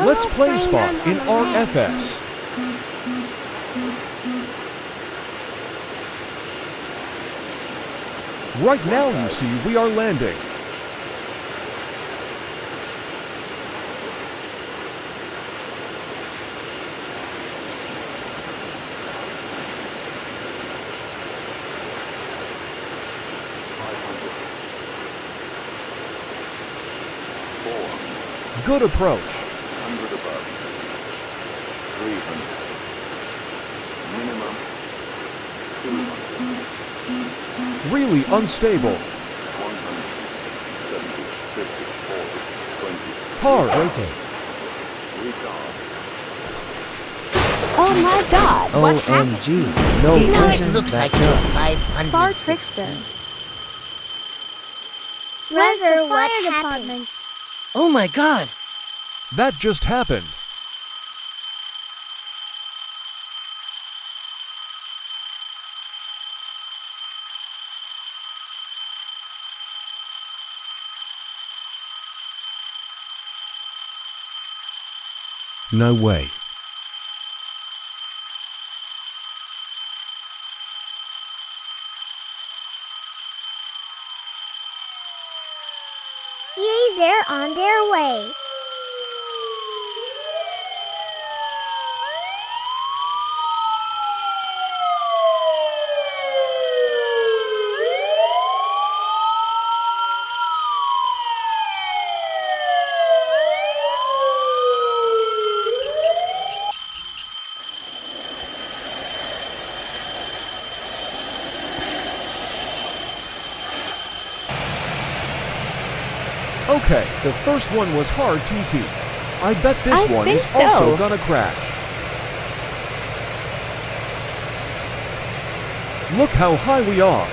Let's plane spot in RFS. Right now you see we are landing. Good approach. 100 above. 300. Minimum. 200. Really unstable. 100. 70. 50. 40. 20. Hard. Braking. Retard. Oh my god, what happened? OMG. No Now it vision. looks That like you're jump. Far 560. Where's the fire department? Oh my god. That just happened. No way. Yay, they're on their way. Okay, the first one was hard, TT. I bet this I one think is also so. gonna crash. Look how high we are.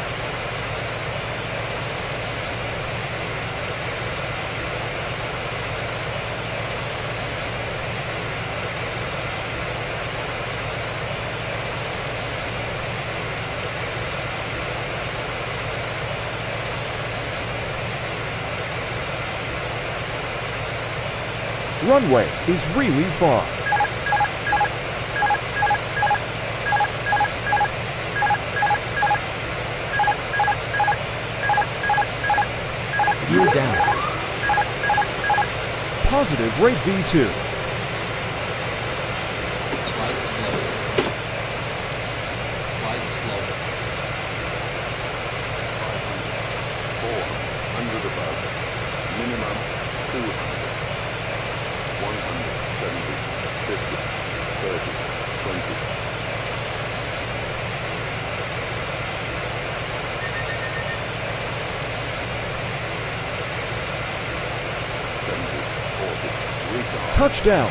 Runway is really far. Gear down. Positive rate V2. Flight slow. Flight slow. 500. 400 above. Minimum. 200. 170. 50. 30. 20. 70. 40. Retard. Touchdown.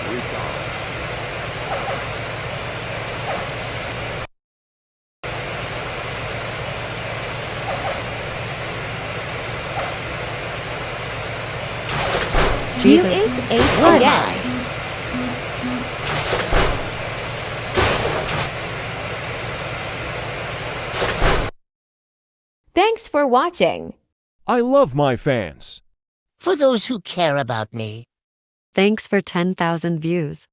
Retard. Jesus. UH8 What again. am Thanks for watching. I love my fans. For those who care about me. Thanks for 10,000 views.